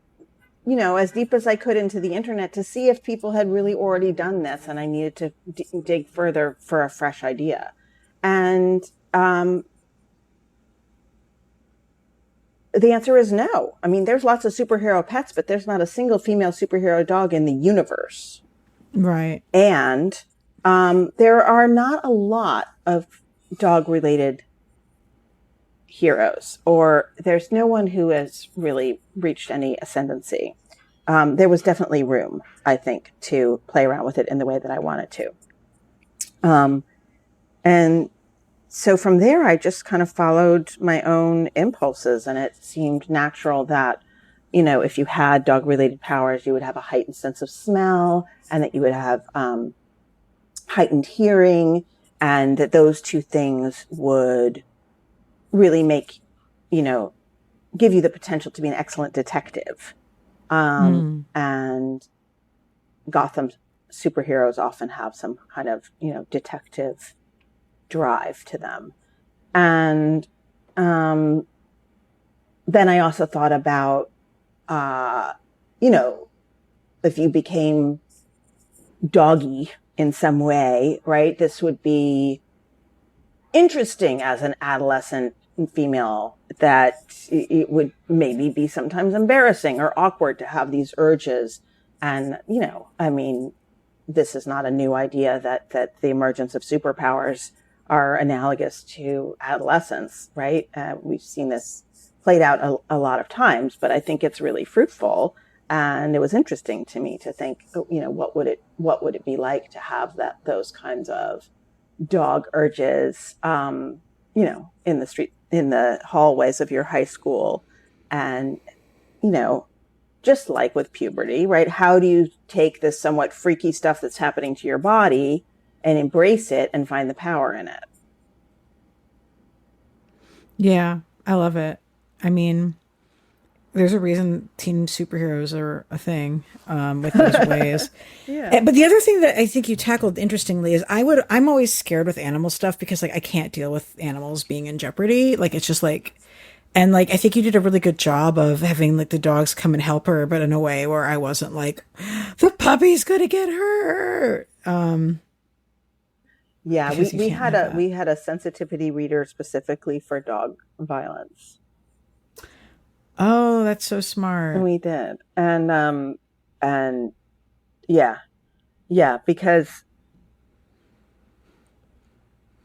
as deep as I could into the internet to see if people had really already done this. And I needed to dig further for a fresh idea. And, the answer is no. I mean, there's lots of superhero pets, but there's not a single female superhero dog in the universe. Right. And there are not a lot of dog-related heroes, or there's no one who has really reached any ascendancy. There was definitely room, I think, to play around with it in the way that I wanted to. And so from there, I just kind of followed my own impulses, and it seemed natural that, if you had dog-related powers, you would have a heightened sense of smell, and that you would have heightened hearing, and that those two things would really make, give you the potential to be an excellent detective. And Gotham superheroes often have some kind of, detective drive to them. And then I also thought about, if you became doggy in some way, right, this would be interesting as an adolescent female, that it would maybe be sometimes embarrassing or awkward to have these urges. And, this is not a new idea that the emergence of superpowers are analogous to adolescence, right? We've seen this played out a lot of times, but I think it's really fruitful. And it was interesting to me to think, what would it be like to have those kinds of dog urges, in the street, in the hallways of your high school. And, just like with puberty, right? How do you take this somewhat freaky stuff that's happening to your body and embrace it and find the power in it? Yeah, I love it. I mean, there's a reason teen superheroes are a thing, with those ways. Yeah. But the other thing that I think you tackled interestingly is I'm always scared with animal stuff because I can't deal with animals being in jeopardy. It's just and I think you did a really good job of having the dogs come and help her, but in a way where I wasn't like, the puppy's gonna get hurt. Yeah, we had a sensitivity reader specifically for dog violence. Oh, that's so smart. We did. And yeah, because,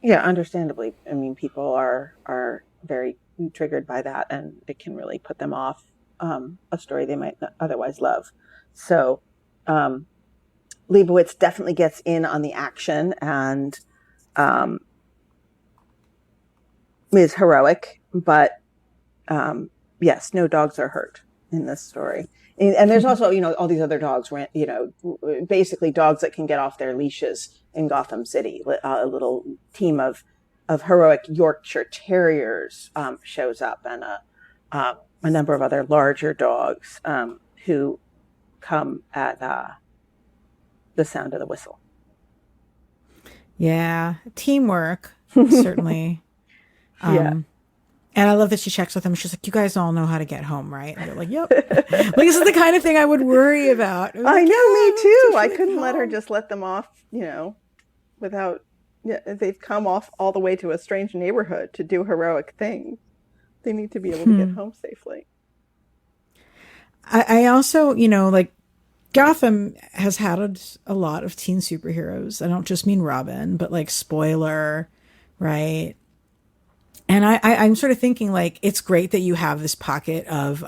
understandably, people are very triggered by that, and it can really put them off a story they might not otherwise love. So, Lebowitz definitely gets in on the action and is heroic, but yes, no dogs are hurt in this story. And there's also, all these other dogs, basically dogs that can get off their leashes in Gotham City. A little team of heroic Yorkshire Terriers shows up, and a number of other larger dogs who come at the sound of the whistle. Yeah, teamwork, certainly. Yeah. And I love that she checks with them. She's like, "You guys all know how to get home, right?" And they're like, "Yep." Like this is the kind of thing I would worry about. I was I like, know, me too. I "Yeah, couldn't let her home." just let them off, without, yeah, they've come off all the way to a strange neighborhood to do heroic things. They need to be able to get home safely. I also, like Gotham has had a lot of teen superheroes. I don't just mean Robin, but like Spoiler, right? And I'm sort of thinking like it's great that you have this pocket of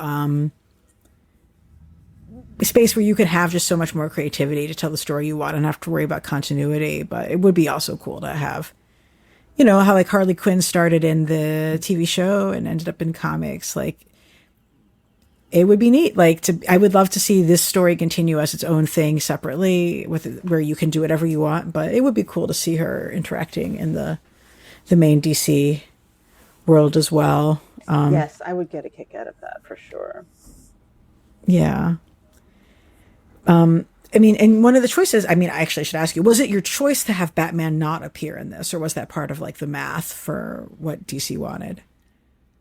space where you can have just so much more creativity to tell the story you want and have to worry about continuity. But it would be also cool to have, how like Harley Quinn started in the TV show and ended up in comics. Like it would be neat. I would love to see this story continue as its own thing separately with where you can do whatever you want. But it would be cool to see her interacting in the main DC world as well. Yes, I would get a kick out of that for sure. Yeah. I mean, and one of the choices, I actually should ask you, was it your choice to have Batman not appear in this, or was that part of like the math for what DC wanted?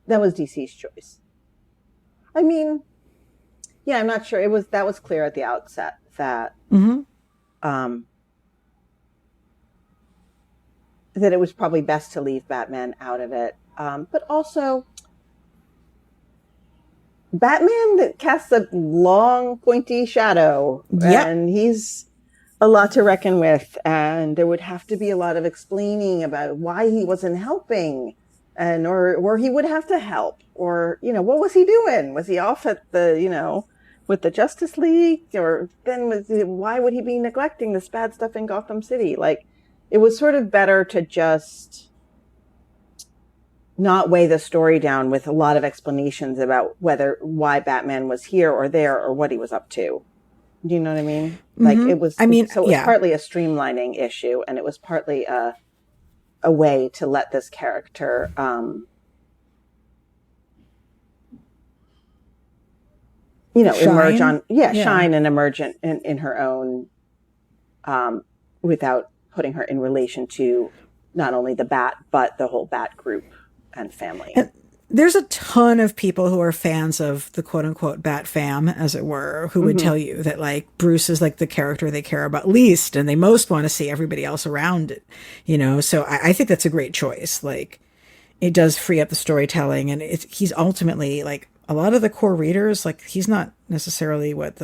That was DC's choice. I mean, yeah, I'm not sure. That was clear at the outset that um, that it was probably best to leave Batman out of it. But also, Batman that casts a long, pointy shadow, Yep. and he's a lot to reckon with. And there would have to be a lot of explaining about why he wasn't helping, and or he would have to help, or what was he doing? Was he off at the with the Justice League, or then why would he be neglecting this bad stuff in Gotham City? Like, it was sort of better to just not weigh the story down with a lot of explanations about why Batman was here or there or what he was up to. Do you know what I mean? Like it was. So it was partly a streamlining issue, and it was partly a way to let this character emerge on shine and emerge in her own without putting her in relation to not only the Bat but the whole Bat group and family. And there's a ton of people who are fans of the quote unquote Bat fam, as it were, who would tell you that like Bruce is like the character they care about least, and they most want to see everybody else around it, So I think that's a great choice. Like it does free up the storytelling, and he's ultimately like a lot of the core readers, like he's not necessarily what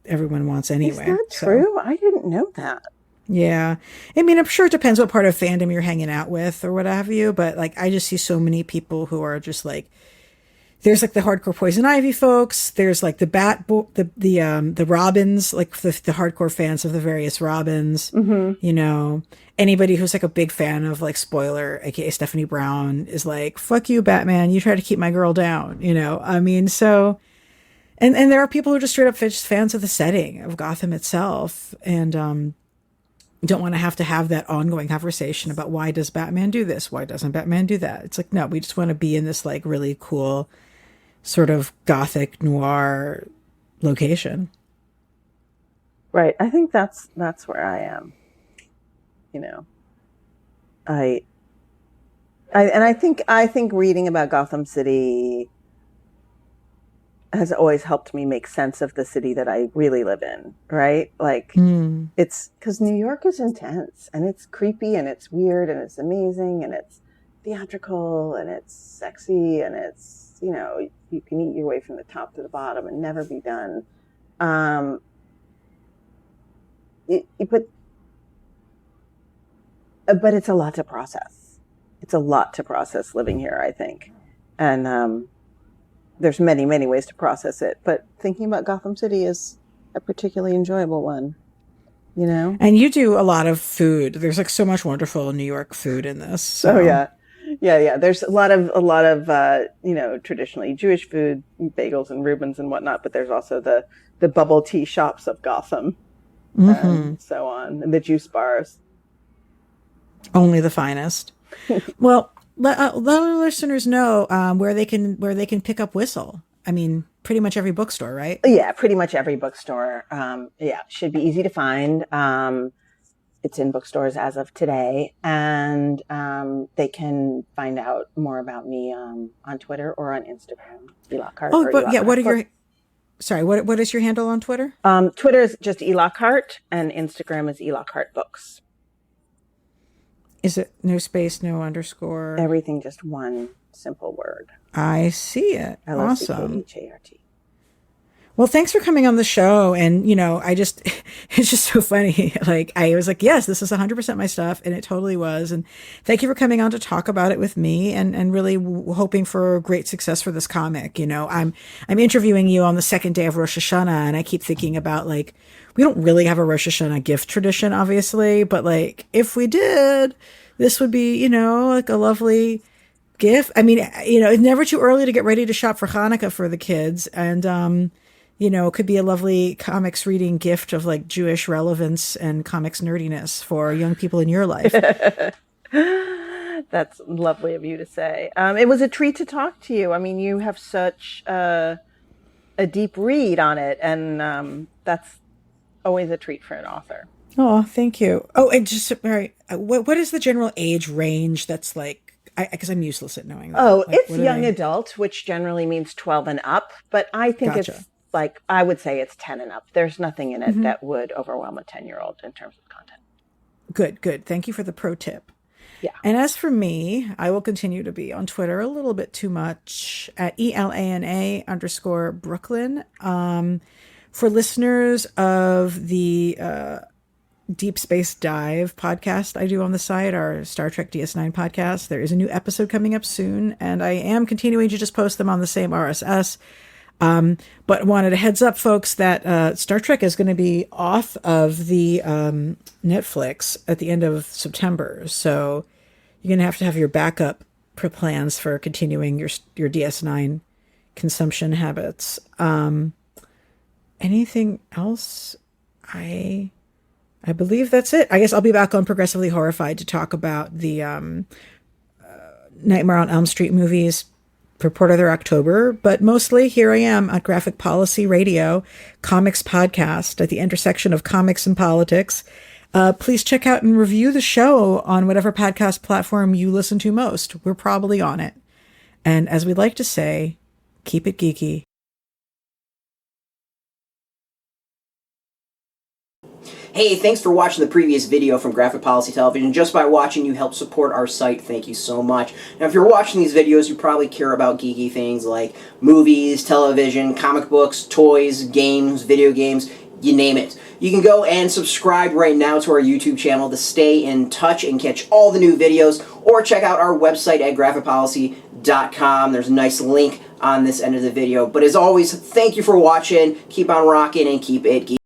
everyone wants anyway. Is that true? I didn't know that. Yeah. I'm sure it depends what part of fandom you're hanging out with or what have you, but like I just see so many people who are just like there's like the hardcore Poison Ivy folks, there's like the the Robins, like the hardcore fans of the various Robins, Anybody who's like a big fan of like Spoiler, aka Stephanie Brown, is like, fuck you, Batman, you try to keep my girl down, so and there are people who are just straight up fans of the setting of Gotham itself, and don't want to have that ongoing conversation about why does Batman do this? Why doesn't Batman do that? It's like, no, we just want to be in this like really cool sort of gothic noir location. Right. I think that's where I am. I think reading about Gotham City has always helped me make sense of the city that I really live in, right? Like it's because New York is intense and it's creepy and it's weird and it's amazing and it's theatrical and it's sexy and it's, you can eat your way from the top to the bottom and never be done. But it's a lot to process. It's a lot to process living here, I think. And, there's many, many ways to process it, but thinking about Gotham City is a particularly enjoyable one, And you do a lot of food. There's like so much wonderful New York food in this. So. Oh yeah. There's a lot of traditionally Jewish food, bagels and Reubens and whatnot, but there's also the bubble tea shops of Gotham, and so on, and the juice bars. Only the finest. Well. Let our listeners know where they can pick up Whistle. Pretty much every bookstore, right? Yeah, pretty much every bookstore. Should be easy to find. It's in bookstores as of today, and they can find out more about me on Twitter or on Instagram, Lockhart Oh, or but yeah, Lockhart Book. what is your handle on Twitter? Twitter is just Lockhart, and Instagram is Lockhart Books. Is it no space, no underscore? Everything just one simple word. I see it. Awesome. Lockhart. Well, thanks for coming on the show. And, it's just so funny. Like, I was like, yes, this is 100% my stuff. And it totally was. And thank you for coming on to talk about it with me and really hoping for great success for this comic. I'm interviewing you on the second day of Rosh Hashanah. And I keep thinking about, like, we don't really have a Rosh Hashanah gift tradition, obviously. But, like, if we did, this would be, like a lovely gift. I mean, it's never too early to get ready to shop for Hanukkah for the kids. And, it could be a lovely comics reading gift of like Jewish relevance and comics nerdiness for young people in your life. That's lovely of you to say. It was a treat to talk to you. I mean, you have such a deep read on it, and that's always a treat for an author. Oh, thank you. Oh, and just what is the general age range that's like? Because I'm useless at knowing that. Oh, like, it's young adult, which generally means 12 and up, but I think it's like, I would say it's 10 and up. There's nothing in it that would overwhelm a 10-year-old in terms of content. Good. Thank you for the pro tip. Yeah. And as for me, I will continue to be on Twitter a little bit too much at ELANA_Brooklyn. For listeners of the Deep Space Dive podcast I do on the site, our Star Trek DS9 podcast, there is a new episode coming up soon, and I am continuing to just post them on the same RSS. But wanted a heads up, folks, that Star Trek is going to be off of the Netflix at the end of September. So you're going to have your backup plans for continuing your DS9 consumption habits. Anything else? I believe that's it. I guess I'll be back on Progressively Horrified to talk about the Nightmare on Elm Street movies for part of their October, but mostly here I am at Graphic Policy Radio, comics podcast at the intersection of comics and politics. Please check out and review the show on whatever podcast platform you listen to most. We're probably on it. And as we like to say, keep it geeky. Hey, thanks for watching the previous video from Graphic Policy Television. Just by watching, you help support our site. Thank you so much. Now, if you're watching these videos, you probably care about geeky things like movies, television, comic books, toys, games, video games, you name it. You can go and subscribe right now to our YouTube channel to stay in touch and catch all the new videos, or check out our website at graphicpolicy.com. There's a nice link on this end of the video. But as always, thank you for watching. Keep on rocking and keep it geeky.